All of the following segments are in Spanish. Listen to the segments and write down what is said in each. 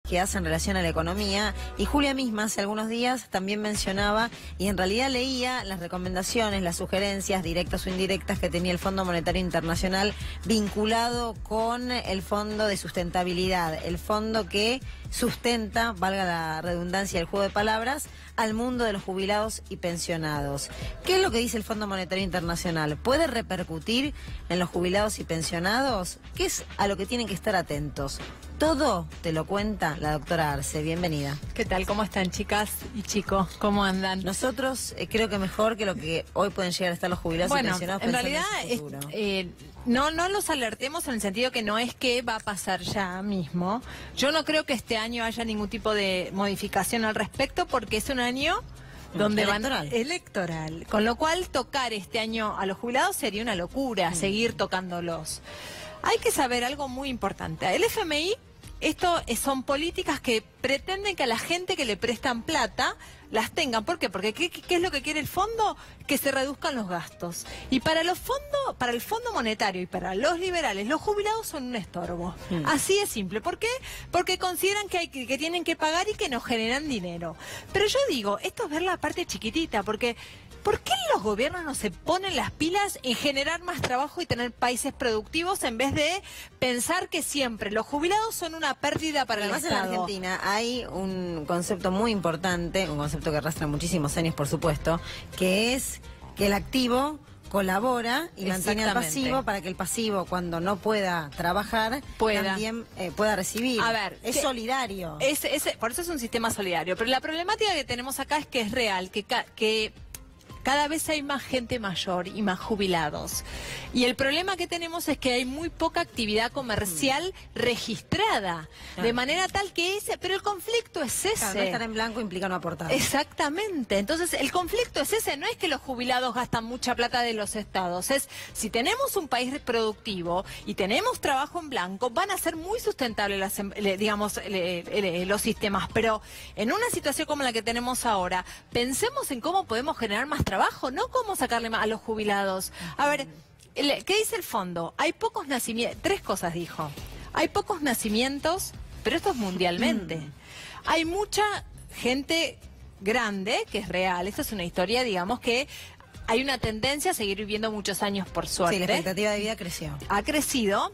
que hace en relación a la economía, y Julia misma hace algunos días también mencionaba, y en realidad leía las recomendaciones, las sugerencias directas o indirectas que tenía el Fondo Monetario Internacional vinculado con el Fondo de Sustentabilidad, el fondo que sustenta, valga la redundancia, el juego de palabras, al mundo de los jubilados y pensionados. ¿Qué es lo que dice el Fondo Monetario Internacional? ¿Puede repercutir en los jubilados y pensionados? ¿Qué es a lo que tienen que estar atentos? Todo te lo cuenta la doctora Arce. Bienvenida. ¿Qué tal? ¿Cómo están, chicas y chicos? ¿Cómo andan? Nosotros creo que mejor que lo que hoy pueden llegar a estar los jubilados y pensionados. En realidad, no los alertemos en el sentido que no es que va a pasar ya mismo. Yo no creo que este año haya ningún tipo de modificación al respecto, porque es un año donde electoral. Con lo cual, tocar este año a los jubilados sería una locura, seguir tocándolos. Hay que saber algo muy importante. El FMI, esto son políticas que pretenden que a la gente que le prestan plata las tengan. ¿Por qué? Porque ¿qué es lo que quiere el fondo? Que se reduzcan los gastos. Y para el Fondo Monetario y para los liberales, los jubilados son un estorbo. Así es simple. ¿Por qué? Porque consideran que tienen que pagar y que no generan dinero. Pero yo digo, esto es ver la parte chiquitita, porque ¿por qué los gobiernos no se ponen las pilas en generar más trabajo y tener países productivos en vez de pensar que siempre los jubilados son una pérdida para el Estado? En Argentina hay un concepto muy importante, un concepto que arrastra muchísimos años, por supuesto, que es que el activo colabora y mantiene al pasivo para que el pasivo, cuando no pueda trabajar, también pueda recibir. A ver, es solidario. Por eso es un sistema solidario. Pero la problemática que tenemos acá es que es real, que cada vez hay más gente mayor y más jubilados. Y el problema que tenemos es que hay muy poca actividad comercial registrada. De manera tal que pero el conflicto es ese. Claro, no estar en blanco implica no aportar. Exactamente. Entonces, el conflicto es ese. No es que los jubilados gastan mucha plata de los estados. Es, si tenemos un país productivo y tenemos trabajo en blanco, van a ser muy sustentables los sistemas. Pero en una situación como la que tenemos ahora, pensemos en cómo podemos generar más trabajo, no cómo sacarle más a los jubilados. A ver, ¿qué dice el fondo? Hay pocos nacimientos, 3 cosas dijo. Hay pocos nacimientos, pero esto es mundialmente. Hay mucha gente grande, que es real, esto es una historia, digamos, que hay una tendencia a seguir viviendo muchos años, por suerte. Sí, la expectativa de vida creció. Ha crecido.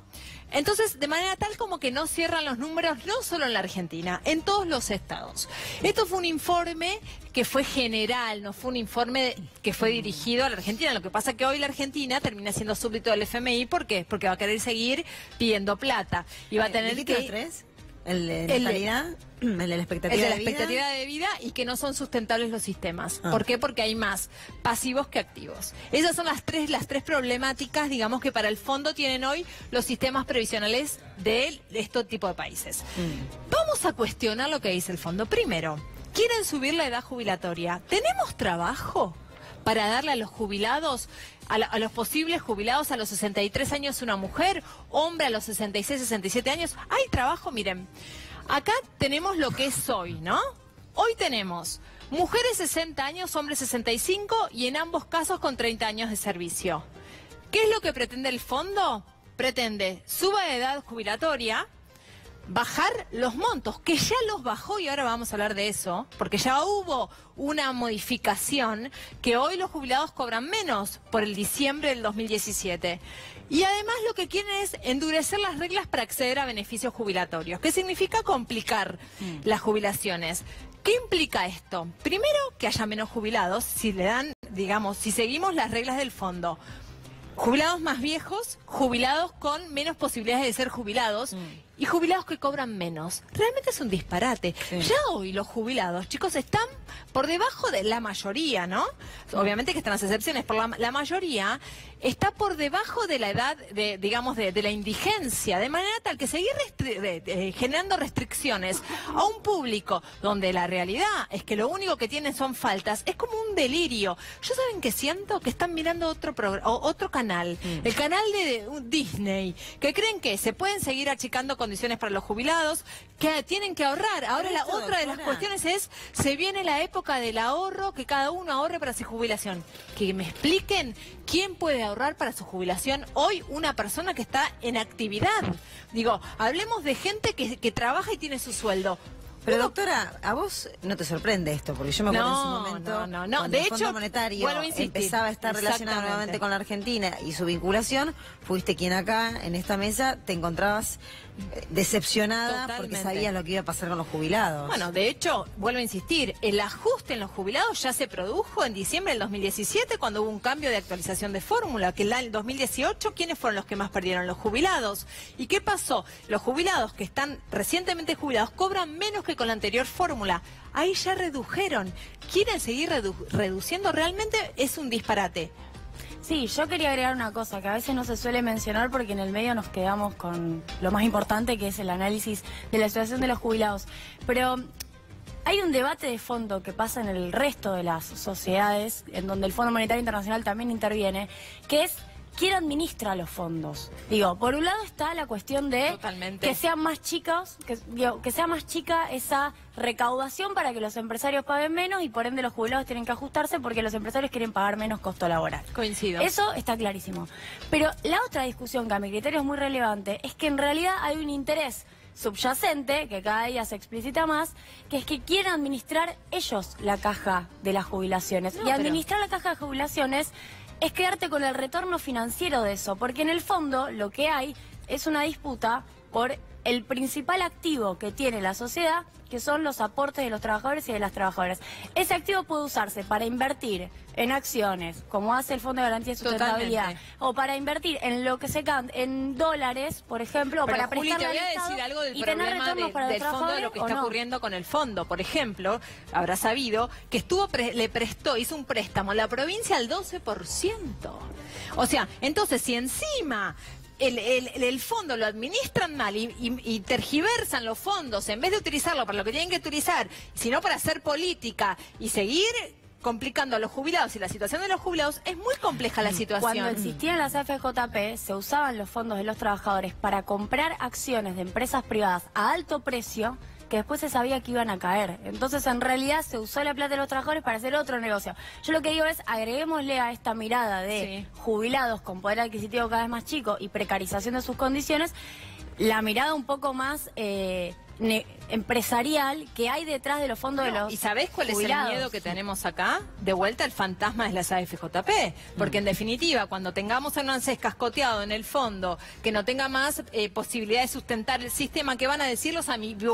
Entonces, de manera tal como que no cierran los números, no solo en la Argentina, en todos los estados. Esto fue un informe que fue general, no fue un informe que fue dirigido a la Argentina. Lo que pasa es que hoy la Argentina termina siendo súbdito del FMI. ¿Por qué? Porque va a querer seguir pidiendo plata. Y va a tener que... ¿El de natalidad? ¿El de la expectativa de vida y que no son sustentables los sistemas. ¿Por qué? Porque hay más pasivos que activos. Esas son las tres problemáticas, digamos, que para el fondo tienen hoy los sistemas previsionales de este tipo de países. Vamos a cuestionar lo que dice el fondo. Primero, quieren subir la edad jubilatoria. ¿Tenemos trabajo para darle a los jubilados, a los posibles jubilados a los 63 años una mujer, hombre a los 66, 67 años? Hay trabajo, miren. Acá tenemos lo que es hoy, ¿no? Hoy tenemos mujeres 60 años, hombres 65 y en ambos casos con 30 años de servicio. ¿Qué es lo que pretende el fondo? Pretende suba de edad jubilatoria, bajar los montos, que ya los bajó y ahora vamos a hablar de eso, porque ya hubo una modificación que hoy los jubilados cobran menos por el diciembre del 2017. Y además lo que quieren es endurecer las reglas para acceder a beneficios jubilatorios, que significa complicar las jubilaciones. ¿Qué implica esto? Primero, que haya menos jubilados, si le dan, digamos, si seguimos las reglas del fondo. Jubilados más viejos, jubilados con menos posibilidades de ser jubilados y jubilados que cobran menos. Realmente es un disparate. Ya hoy los jubilados, chicos, están por debajo de la mayoría, ¿no? Obviamente que están las excepciones, pero la mayoría está por debajo de la edad, de la indigencia, de manera tal que seguir generando restricciones a un público donde la realidad es que lo único que tienen son faltas, es como un delirio. Yo saben que siento que están mirando otro canal, el canal de Disney, que creen que se pueden seguir achicando condiciones para los jubilados, que tienen que ahorrar. Ahora la otra de las cuestiones es, se viene la época del ahorro, que cada uno ahorre para su jubilación. Que me expliquen quién puede ahorrar para su jubilación hoy una persona que está en actividad. Digo, hablemos de gente que trabaja y tiene su sueldo. Pero doctora, ¿a vos no te sorprende esto? Porque yo me acuerdo en su momento, no. cuando el Fondo Monetario empezaba a estar relacionado nuevamente con la Argentina y su vinculación, fuiste quien acá, en esta mesa, te encontrabas decepcionada. Totalmente. Porque sabías lo que iba a pasar con los jubilados. Bueno, de hecho, vuelvo a insistir, el ajuste en los jubilados ya se produjo en diciembre del 2017 cuando hubo un cambio de actualización de fórmula, que en el 2018, ¿quiénes fueron los que más perdieron? Los jubilados. ¿Y qué pasó? Los jubilados que están recientemente jubilados cobran menos que con la anterior fórmula. Ahí ya redujeron. ¿Quieren seguir reduciendo? Realmente es un disparate. Sí, yo quería agregar una cosa que a veces no se suele mencionar porque en el medio nos quedamos con lo más importante, que es el análisis de la situación de los jubilados. Pero hay un debate de fondo que pasa en el resto de las sociedades, en donde el Fondo Monetario Internacional también interviene, que es ¿quién administra los fondos? Digo, por un lado está la cuestión de que sean más chicos, que sea más chica esa recaudación para que los empresarios paguen menos y por ende los jubilados tienen que ajustarse porque los empresarios quieren pagar menos costo laboral. Coincido. Eso está clarísimo. Pero la otra discusión que a mi criterio es muy relevante es que en realidad hay un interés subyacente, que cada día se explicita más, que es que quieren administrar ellos la caja de las jubilaciones. Y administrar la caja de jubilaciones es quedarte con el retorno financiero de eso, porque en el fondo lo que hay es una disputa por el principal activo que tiene la sociedad, que son los aportes de los trabajadores y de las trabajadoras. Ese activo puede usarse para invertir en acciones, como hace el Fondo de Garantía de Sustentabilidad, o para invertir en lo que se canta, en dólares, por ejemplo, o para prestarle al Estado. Te voy a decir algo del y problema del fondo, de lo que está ocurriendo con el fondo. Por ejemplo, habrá sabido que le prestó, hizo un préstamo a la provincia al 12%. O sea, entonces si encima el fondo lo administran mal y tergiversan los fondos en vez de utilizarlo para lo que tienen que utilizar, sino para hacer política y seguir complicando a los jubilados y la situación de los jubilados, es muy compleja la situación. Cuando existían las AFJP, se usaban los fondos de los trabajadores para comprar acciones de empresas privadas a alto precio, que después se sabía que iban a caer. Entonces, en realidad, se usó la plata de los trabajadores para hacer otro negocio. Yo lo que digo es, agreguémosle a esta mirada de jubilados con poder adquisitivo cada vez más chico y precarización de sus condiciones, la mirada un poco más empresarial que hay detrás de los fondos de los ¿Y sabés cuál jubilados? Es el miedo que tenemos acá? De vuelta el fantasma de las AFJP. Porque en definitiva, cuando tengamos a un ANSES cascoteado en el fondo, que no tenga más posibilidad de sustentar el sistema, que van a decir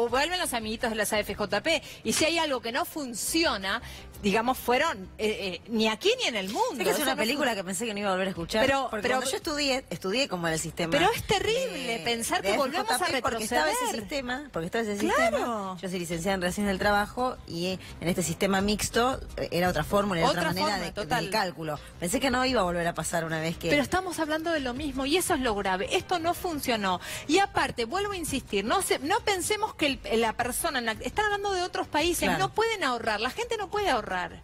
vuelven los amiguitos de las AFJP. Y si hay algo que no funciona, digamos, fueron ni aquí ni en el mundo. Sé que es una película que pensé que no iba a volver a escuchar. Pero cuando yo estudié como era el sistema. Pero es terrible pensar que volvemos a retroceder. Porque estaba ese sistema. Yo soy licenciada en Relaciones del Trabajo y en este sistema mixto era otra fórmula, era otra manera de cálculo. Pensé que no iba a volver a pasar una vez que... Pero estamos hablando de lo mismo y eso es lo grave. Esto no funcionó. Y aparte, vuelvo a insistir, no pensemos que la persona... Están hablando de otros países, no pueden ahorrar. La gente no puede ahorrar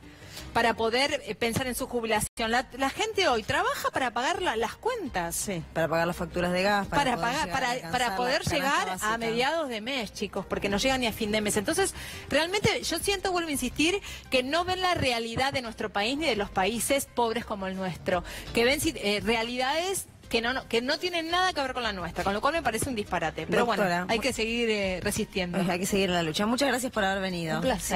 para poder pensar en su jubilación. La gente hoy trabaja para pagar las cuentas. Sí, para pagar las facturas de gas. Para poder llegar a mediados de mes, chicos, porque no llegan ni a fin de mes. Entonces, realmente yo vuelvo a insistir, que no ven la realidad de nuestro país ni de los países pobres como el nuestro. Que ven realidades que no tienen nada que ver con la nuestra, con lo cual me parece un disparate. Pero doctora, bueno, hay que seguir resistiendo. Hay que seguir en la lucha. Muchas gracias por haber venido. Un placer.